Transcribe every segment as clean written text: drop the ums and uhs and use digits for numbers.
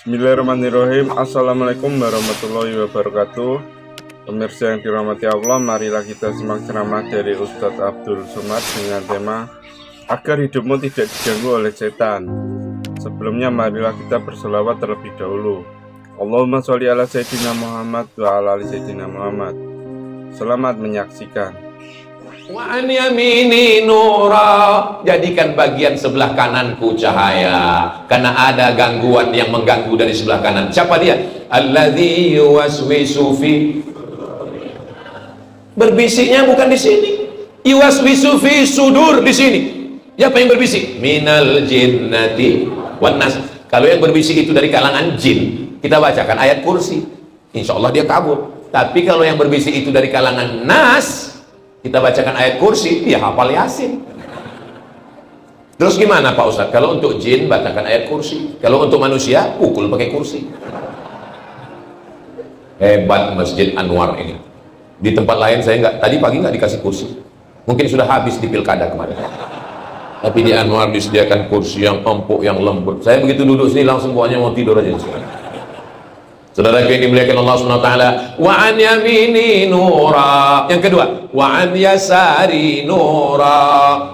Bismillahirrahmanirrahim. Assalamualaikum warahmatullahi wabarakatuh. Pemirsa yang dirahmati Allah, marilah kita simak ceramah dari Ustadz Abdul Somad dengan tema agar hidupmu tidak diganggu oleh setan. Sebelumnya marilah kita berselawat terlebih dahulu. Allahumma sholli ala Sayyidina Muhammad wa ala ali Sayyidina Muhammad. Selamat menyaksikan. Wa an yamini nura, jadikan bagian sebelah kananku cahaya, karena ada gangguan yang mengganggu dari sebelah kanan. Siapa dia? Alladzi yuwaswisu fi, berbisiknya bukan di sini. Yuwaswisu fi sudur di sini. Siapa yang berbisik? Minal jinnati wan nas. Kalau yang berbisik itu dari kalangan jin, kita bacakan ayat kursi, insya Allah dia kabur. Tapi kalau yang berbisik itu dari kalangan nas, kita bacakan ayat kursi, dia hafal Yasin. Terus gimana Pak Ustadz? Kalau untuk jin bacakan ayat kursi, kalau untuk manusia pukul pakai kursi. Hebat Masjid Anwar ini. Di tempat lain saya nggak, tadi pagi nggak dikasih kursi, mungkin sudah habis di pilkada kemarin. Tapi di Anwar disediakan kursi yang empuk, yang lembut. Saya begitu duduk sini langsung pokoknya mau tidur aja. Saudara yang dimuliakan Allah Subhanahu wa taala, wa an yamini nura. Yang kedua, wa an yasari nura.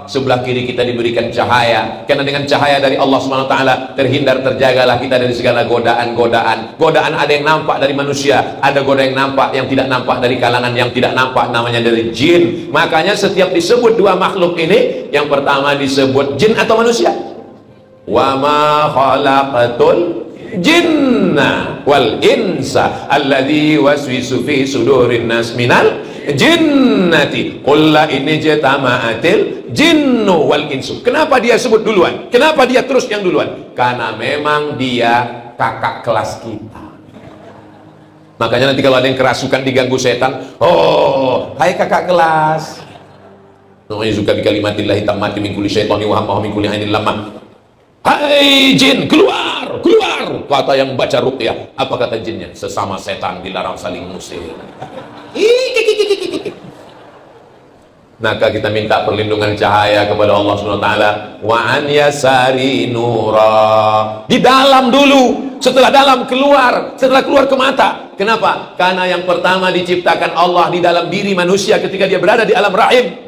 Sebelah kiri kita diberikan cahaya. Karena dengan cahaya dari Allah Subhanahu wa taala terhindar, terjagalah kita dari segala godaan-godaan. Godaan ada yang nampak dari manusia, ada godaan yang nampak, yang tidak nampak dari kalangan yang tidak nampak, namanya dari jin. Makanya setiap disebut dua makhluk ini, yang pertama disebut jin atau manusia. Wa ma khalaqatul jinna wal insa alladzi waswisu fi sudurin nas minal jinnati qul la in jatama'atil jinnu wal insu. Kenapa dia sebut duluan? Kenapa dia terus yang duluan? Karena memang dia kakak kelas kita. Makanya nanti kalau ada yang kerasukan, diganggu setan, oh hai kakak kelas, namanya suka bi kalimatillahi tammati min kulli syaitani wa hamma min kulli ainin lamma. Hai jin, keluar, keluar. Kata yang baca ruqyah, apa kata jinnya? Sesama setan dilarang saling musir. Maka kita minta perlindungan cahaya kepada Allah Subhanahu wa taala. Wa an yasari nura. Di dalam dulu, setelah dalam keluar, setelah keluar ke mata. Kenapa? Karena yang pertama diciptakan Allah di dalam diri manusia ketika dia berada di alam rahim.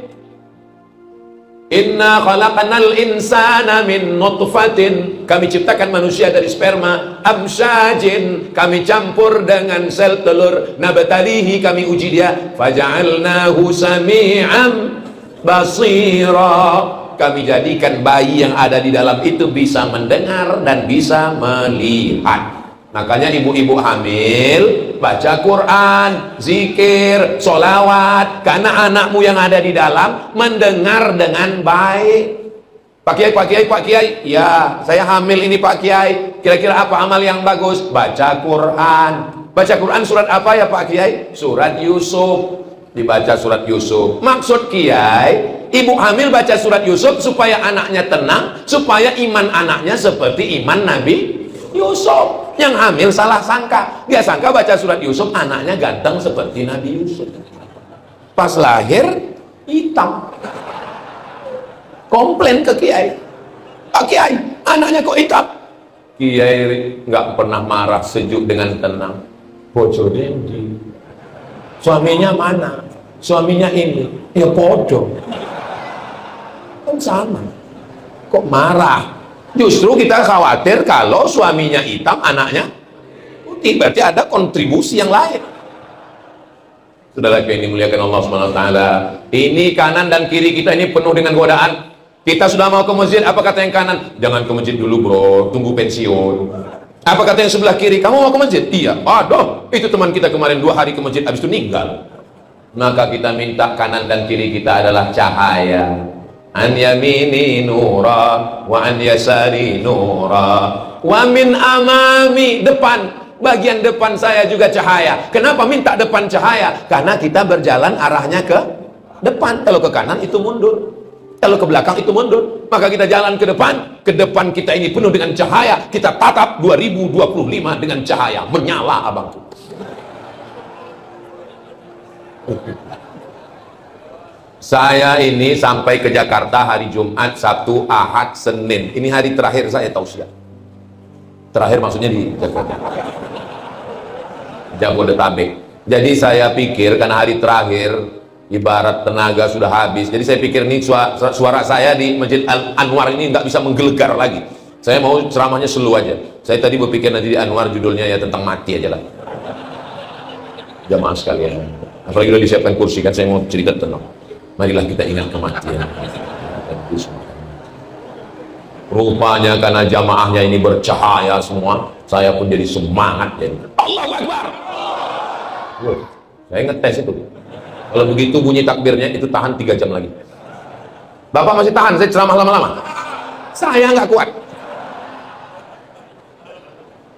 Inna khalaqanal insana min nutfatin, kami ciptakan manusia dari sperma, amsyajin, kami campur dengan sel telur, nabtalihi, kami uji dia, faja'alnahu sami'an basira, kami jadikan bayi yang ada di dalam itu bisa mendengar dan bisa melihat. Makanya ibu-ibu hamil baca Quran, zikir, sholawat, karena anakmu yang ada di dalam mendengar dengan baik. Pak Kiai, Pak Kiai, Pak Kiai, ya saya hamil ini Pak Kiai, kira-kira apa amal yang bagus? Baca Quran. Baca Quran surat apa ya Pak Kiai? Surat Yusuf. Dibaca surat Yusuf. Maksud Kiai, ibu hamil baca surat Yusuf supaya anaknya tenang, supaya iman anaknya seperti iman Nabi Yusuf. Yang hamil salah sangka, dia sangka baca surat Yusuf anaknya ganteng seperti Nabi Yusuf. Pas lahir hitam. Komplain ke Kiai, Pak Kiai, anaknya kok hitam? Kiai nggak pernah marah, sejuk dengan tenang. Bojone di, suaminya mana? Suaminya ini, ya podo, kan sama. Kok marah? Justru kita khawatir kalau suaminya hitam, anaknya putih, berarti ada kontribusi yang lain. Saudara yang dimuliakan Allah Subhanahu wa taala, ini kanan dan kiri kita ini penuh dengan godaan. Kita sudah mau ke masjid, apa kata yang kanan? Jangan ke masjid dulu bro, tunggu pensiun. Apa kata yang sebelah kiri? Kamu mau ke masjid? Iya. Aduh, itu teman kita kemarin 2 hari ke masjid, habis itu meninggal. Maka kita minta kanan dan kiri kita adalah cahaya. An yamini nura wa an yasari nura wa min amami, depan, bagian depan saya juga cahaya. Kenapa minta depan cahaya? Karena kita berjalan arahnya ke depan. Kalau ke kanan itu mundur, kalau ke belakang itu mundur. Maka kita jalan ke depan kita ini penuh dengan cahaya. Kita tatap 2025 dengan cahaya menyala abangku. Saya ini sampai ke Jakarta hari Jumat, Sabtu, Ahad, Senin. Ini hari terakhir saya tausiah. Terakhir maksudnya di Jabodetabek. Jadi saya pikir karena hari terakhir ibarat tenaga sudah habis, jadi saya pikir nih suara saya di Masjid Anwar ini nggak bisa menggelegar lagi. Saya mau ceramahnya slow aja. Saya tadi berpikir nanti di Anwar judulnya ya tentang mati aja lah. Jamaah sekalian, apalagi udah disiapkan kursi kan, saya mau cerita tentang marilah kita ingat kematian. Rupanya karena jamaahnya ini bercahaya semua, saya pun jadi semangat jadi. Allahu Akbar. Saya ngetes itu. Kalau begitu bunyi takbirnya itu tahan 3 jam lagi. Bapak masih tahan, saya ceramah lama-lama. Saya nggak kuat.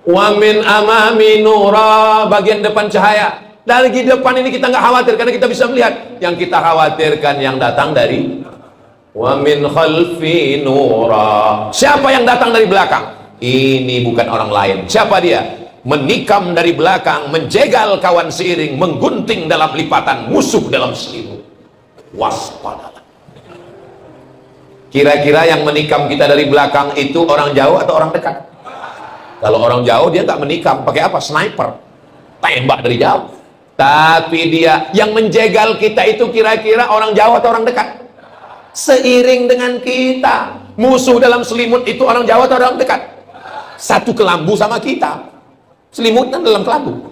Wa min amami nura, bagian depan cahaya. Dari depan ini kita nggak khawatir karena kita bisa melihat. Yang kita khawatirkan yang datang dari wa min khalfi nura. Siapa yang datang dari belakang? Ini bukan orang lain. Siapa dia? Menikam dari belakang, menjegal kawan seiring, menggunting dalam lipatan, musuh dalam selimut. Waspadalah. Kira-kira yang menikam kita dari belakang itu orang jauh atau orang dekat? Kalau orang jauh dia nggak menikam, pakai apa? Sniper, tembak dari jauh. Tapi dia yang menjegal kita itu kira-kira orang jauh atau orang dekat? Seiring dengan kita. Musuh dalam selimut itu orang jauh atau orang dekat? Satu kelambu sama kita. Selimut kan dalam kelambu.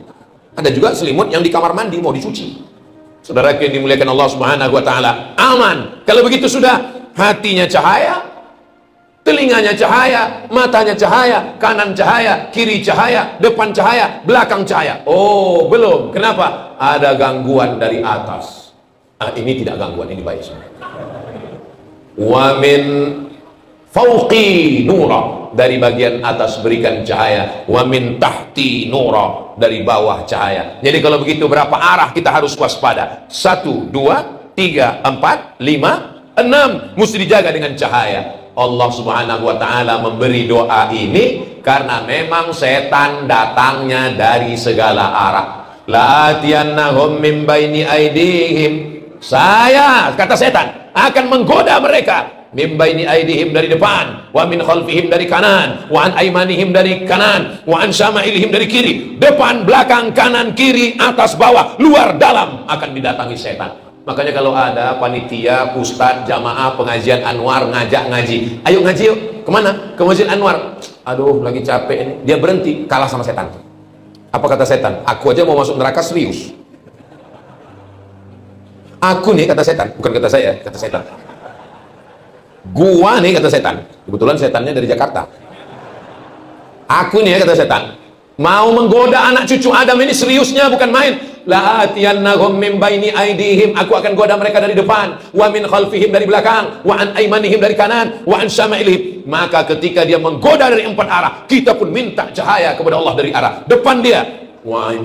Ada juga selimut yang di kamar mandi mau dicuci. Saudara yang dimuliakan Allah Subhanahu wa taala, aman. Kalau begitu sudah, hatinya cahaya, telinganya cahaya, matanya cahaya, kanan cahaya, kiri cahaya, depan cahaya, belakang cahaya. Oh, belum. Kenapa? Ada gangguan dari atas. Ini tidak gangguan, ini baik semua. Wa min fauqi nura, dari bagian atas berikan cahaya. Wa min tahti nura, dari bawah cahaya. Jadi kalau begitu berapa arah kita harus waspada? 1, 2, 3, 4, 5, 6. Mesti dijaga dengan cahaya. Allah Subhanahu wa ta'ala memberi doa ini karena memang setan datangnya dari segala arah. La'atiyannahum min baini aidihim. Saya, kata setan, akan menggoda mereka. Min baini aidihim, dari depan, wa min khalfihim, dari kanan, wa an aimanihim, dari kanan, wa an syama'ilihim, dari kiri. Depan, belakang, kanan, kiri, atas, bawah, luar, dalam akan didatangi setan. Makanya kalau ada panitia, ustadz, jamaah, pengajian Anwar ngajak ngaji, ayo ngaji yuk, kemana? Ke Masjid Anwar. Aduh lagi capek ini. Dia berhenti, kalah sama setan. Apa kata setan? Aku aja mau masuk neraka serius. Aku nih, kata setan, bukan kata saya, kata setan. Gua nih, kata setan. Kebetulan setannya dari Jakarta. Aku nih, kata setan, mau menggoda anak cucu Adam ini seriusnya, bukan main. La'atiyannahum min baini aidihim, aku akan goda mereka dari depan, wa min khalfihim, dari belakang, wa an aimanihim, dari kanan, wa an syama'ilihim. Maka ketika dia menggoda dari 4 arah, kita pun minta cahaya kepada Allah dari arah depan dia, wa an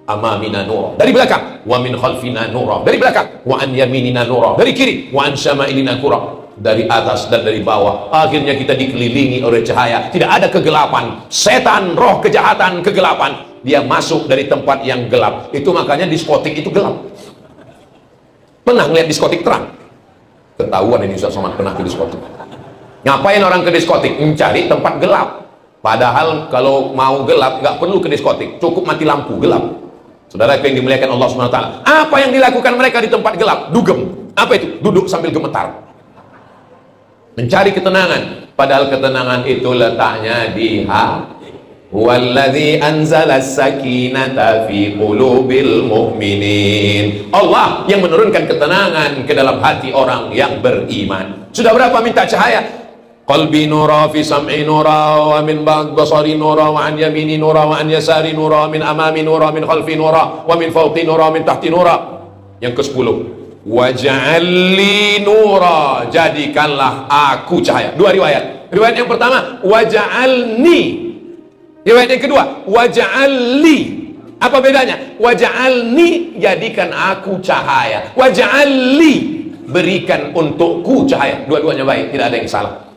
amamina nura, dari belakang, wa min khalfina nura, dari belakang, wa an yaminina nura, dari kiri, wa an syama'ilina nura, dari atas dan dari bawah. Akhirnya kita dikelilingi oleh cahaya, tidak ada kegelapan. Setan, roh kejahatan, kegelapan, dia masuk dari tempat yang gelap. Itu makanya diskotik itu gelap. Pernah ngeliat diskotik terang? Ketahuan ini Ustaz Somad pernah ke diskotik. Ngapain orang ke diskotik? Mencari tempat gelap. Padahal kalau mau gelap nggak perlu ke diskotik, cukup mati lampu gelap. Saudara yang dimuliakan Allah SWT, apa yang dilakukan mereka di tempat gelap? Dugem. Apa itu? Duduk sambil gemetar, mencari ketenangan. Padahal ketenangan itu letaknya di hati. Walladzi anzala as-sakinata fi qulubil mu'minin. Allah yang menurunkan ketenangan ke dalam hati orang yang beriman. Sudah berapa minta cahaya? Qalbi nura, fi sam'i nura, wa min basari nura, wa an yamini nura, wa an yasari nura, min amami nura, min khalfi nura, wa min fawqi nura, min tahti nura. Yang ke-10, waj'alli nura, jadikanlah aku cahaya. 2 riwayat. Riwayat yang pertama, waj'alni. Riwayat yang kedua, waj'alli. Apa bedanya? Waj'alni, jadikan aku cahaya. Waj'alli, berikan untukku cahaya. Dua-duanya baik, tidak ada yang salah.